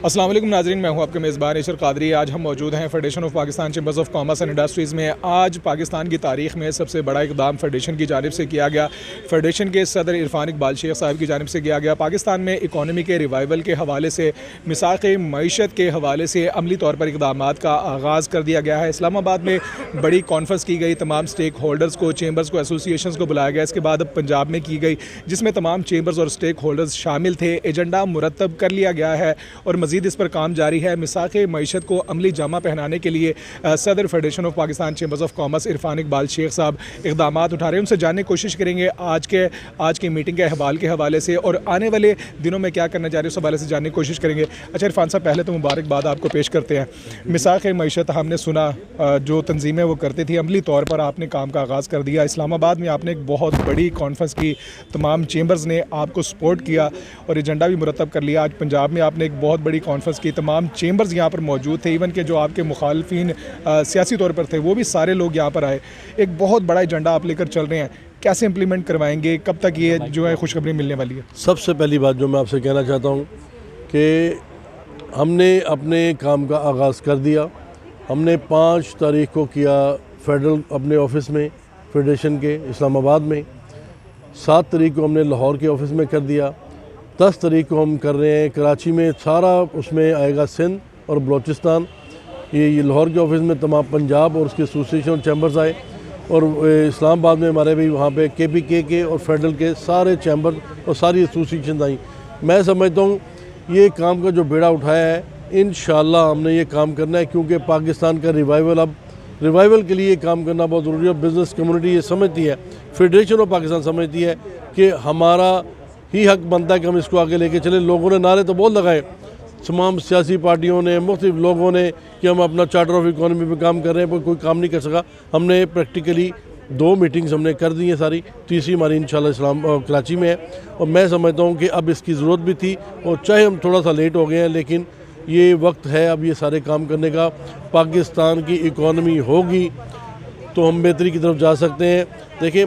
अस्सलाम वालेकुम नाज़रीन, मैं हूं आपके मेज़बान इशर कादरी। आज हम मौजूद हैं federation of Pakistan chambers of commerce and industries में। आज पाकिस्तान की तारीख़ में सबसे बड़ा इक़दाम फेडरेशन की जानिब से किया गया। फेडरेशन के सदर इरफान इकबाल शेख साहब की जानिब से किया गया। पाकिस्तान में इकॉनमी के रिवाइवल के हवाले से, मिसाक़ मईशत के हवाले से अमली तौर पर इक़दामात का आगाज़ कर दिया गया है। इस्लामाबाद में बड़ी कॉन्फ्रेंस की गई, तमाम स्टेक होल्डर्स को, चैम्बर्स को, एसोसिएशन को बुलाया गया। इसके बाद अब पंजाब में की गई, जिसमें तमाम चैम्बर्स और स्टेक होल्डर्स शामिल थे। एजेंडा मुरतब कर लिया गया है और मज़ीद इस पर काम जारी है। मिसाक़ मईशत को अमली जामा पहनाने के लिए सदर federation of Pakistan chambers of commerce Irfan Iqbal Sheikh साहब इक़दामात उठा रहे हैं। उनसे जानने की कोशिश करेंगे आज की मीटिंग के अहवाल के हवाले से और आने वाले दिनों में क्या करना चाह रहे हैं उस हवाले से जानने की कोशिश करेंगे। अच्छा इरफान साहब, पहले तो मुबारकबाद आपको पेश करते हैं। मिसाक़ मईशत हमने सुना जो तंजीमें वो करती थी, अमली तौर पर आपने काम का आगाज़ कर दिया। इस्लामाबाद में आपने एक बहुत बड़ी कॉन्फ्रेंस की, तमाम चैम्बर्स ने आपको सपोर्ट किया और एजेंडा भी मुरतब कर लिया। आज पंजाब में आपने एक बहुत बड़ी कॉन्फ्रेंस की, तमाम चैम्बर्स यहाँ पर मौजूद थे, इवन के जो आपके मुखालफिन सियासी तौर पर थे वो भी सारे लोग यहाँ पर आए। एक बहुत बड़ा एजेंडा आप लेकर चल रहे हैं, कैसे इम्प्लीमेंट करवाएंगे, कब तक ये जो है खुशखबरी मिलने वाली है? सबसे पहली बात जो मैं आपसे कहना चाहता हूँ कि हमने अपने काम का आगाज़ कर दिया। हमने 5 तारीख को किया फेडरल अपने ऑफिस में, फेडरेशन के इस्लामाबाद में। 7 तारीख को हमने लाहौर के ऑफिस में कर दिया। 10 तारीख को हम कर रहे हैं कराची में। सारा उसमें आएगा सिंध और बलूचिस्तान। ये लाहौर के ऑफिस में तमाम पंजाब और उसके एसोसिएशन और चैम्बर्स आए और इस्लामाबाद में हमारे भी वहाँ पे KPK के और फेडरल के सारे चैम्बर और सारी एसोसिएशन आई। मैं समझता हूँ ये काम का जो बेड़ा उठाया है, इंशाअल्लाह हमने ये काम करना है, क्योंकि पाकिस्तान का रिवाइवल के लिए काम करना बहुत ज़रूरी है। बिज़नेस कम्युनिटी ये समझती है, फेडरेशन ऑफ पाकिस्तान समझती है कि हमारा ही हक बनता है कि हम इसको आगे लेके चलें। लोगों ने नारे तो बहुत लगाए, तमाम सियासी पार्टियों ने, मुख्तलिफ लोगों ने, कि हम अपना चार्टर ऑफ इकॉनमी पे काम कर रहे हैं, पर कोई काम नहीं कर सका। हमने प्रैक्टिकली 2 मीटिंग्स हमने कर दी हैं सारी, तीसरी हमारी इंशाल्लाह कराची में है। और मैं समझता हूँ कि अब इसकी ज़रूरत भी थी, और चाहे हम थोड़ा सा लेट हो गए हैं लेकिन ये वक्त है अब ये सारे काम करने का। पाकिस्तान की इकॉनमी होगी तो हम बेहतरी की तरफ जा सकते हैं। देखिए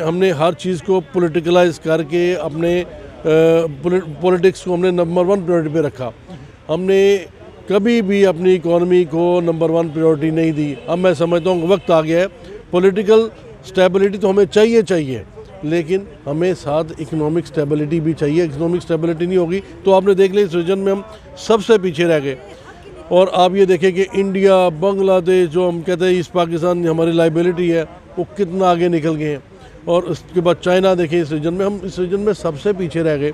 हमने हर चीज़ को पॉलिटिकलाइज करके अपने पॉलिटिक्स को हमने नंबर 1 प्रायोरिटी पे रखा। हमने कभी भी अपनी इकॉनमी को नंबर 1 प्रायोरिटी नहीं दी। अब मैं समझता हूँ वक्त आ गया है, पॉलिटिकल स्टेबिलिटी तो हमें चाहिए, लेकिन हमें साथ इकोनॉमिक स्टेबिलिटी भी चाहिए। इकोनॉमिक स्टेबिलिटी नहीं होगी तो आपने देख लिया इस रीजन में हम सबसे पीछे रह गए। और आप ये देखें कि इंडिया, बांग्लादेश, जो हम कहते हैं ईस्ट पाकिस्तान हमारी लाइबिलिटी है, वो कितना आगे निकल गए हैं। और उसके बाद चाइना देखें, इस रीजन में हम इस रीजन में सबसे पीछे रह गए।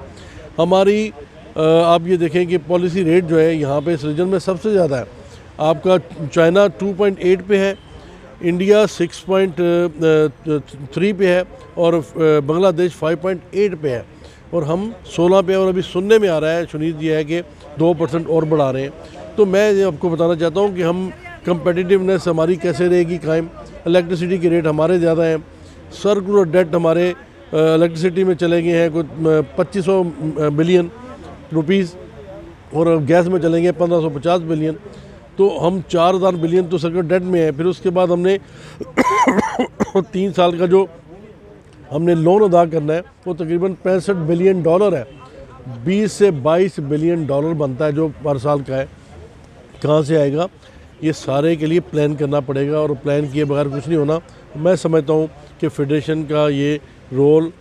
हमारी आप ये देखें कि पॉलिसी रेट जो है यहाँ पे इस रीजन में सबसे ज़्यादा है। आपका चाइना 2.8 पे है, इंडिया 6.3 पे है और बांग्लादेश 5.8 पे है और हम 16 पे। और अभी सुनने में आ रहा है, सुनीत जी, है कि 2% और बढ़ा रहे हैं। तो मैं ये आपको बताना चाहता हूँ कि हम कंपेटिटिवनेस हमारी कैसे रहेगी कायम। इलेक्ट्रिसिटी के रेट हमारे ज़्यादा हैं, सर्कुलर डेट हमारे इलेक्ट्रिसिटी में चले गए हैं कुछ 2500 बिलियन रुपीज़ और गैस में चलेंगे 1550 बिलियन। तो हम 4000 बिलियन तो सर्कुलर डेट में है। फिर उसके बाद हमने 3 साल का जो हमने लोन अदा करना है वो तकरीबन $65 बिलियन है। 20 से 22 बिलियन डॉलर बनता है जो हर साल का है। कहाँ से आएगा? ये सारे के लिए प्लान करना पड़ेगा और प्लान किए बगैर कुछ नहीं होना। मैं समझता हूँ कि फेडरेशन का ये रोल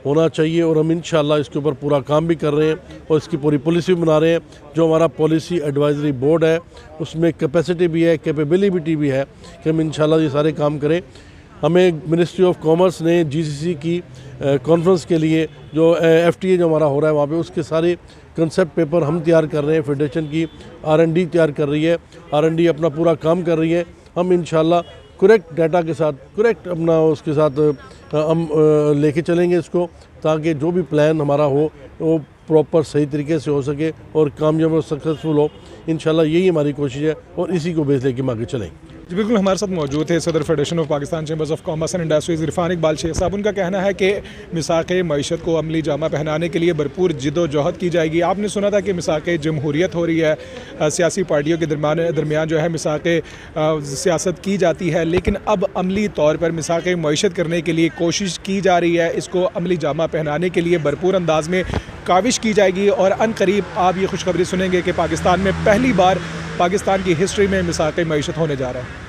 होना चाहिए और हम इंशाल्लाह इसके ऊपर पूरा काम भी कर रहे हैं और इसकी पूरी पॉलिसी भी बना रहे हैं। जो हमारा पॉलिसी एडवाइजरी बोर्ड है उसमें कैपेसिटी भी है, कैपेबिलिटी भी है कि हम इंशाल्लाह ये सारे काम करें। हमें मिनिस्ट्री ऑफ कॉमर्स ने GCC की कॉन्फ्रेंस के लिए जो FTA जो हमारा हो रहा है वहाँ पे उसके सारे कंसेप्ट पेपर हम तैयार कर रहे हैं। फेडरेशन की R&D तैयार कर रही है, R&D अपना पूरा काम कर रही है। हम इंशाल्लाह करेक्ट डाटा के साथ, करेक्ट अपना उसके साथ हम लेके चलेंगे इसको, ताकि जो भी प्लान हमारा हो वो प्रॉपर सही तरीके से हो सके और कामयाब और सक्सेसफुल हो। इंशाल्लाह यही हमारी कोशिश है और इसी को बेस लेके हम आगे चलेंगे। जी बिल्कुल, हमारे साथ मौजूद है सदर federation of Pakistan chambers of commerce and industries Irfan Iqbal Sheikh साहब। उनका कहना है कि मिसाक़ मईशत को अमली जामा पहनाने के लिए भरपूर जिद्दोजहद की जाएगी। आपने सुना था कि मिसाक़ जमहूरियत हो रही है, सियासी पार्टियों के दरमियान जो है मिसाक़ सियासत की जाती है, लेकिन अब अमली तौर पर मिसाक़ मईशत करने के लिए कोशिश की जा रही है। इसको अमली जामा पहनाने के लिए भरपूर अंदाज में काविश की जाएगी और अनकरीब आप ये खुशखबरी सुनेंगे कि पाकिस्तान में पहली बार पाकिस्तान की हिस्ट्री में मिसाक़ मईशत होने जा रहा है।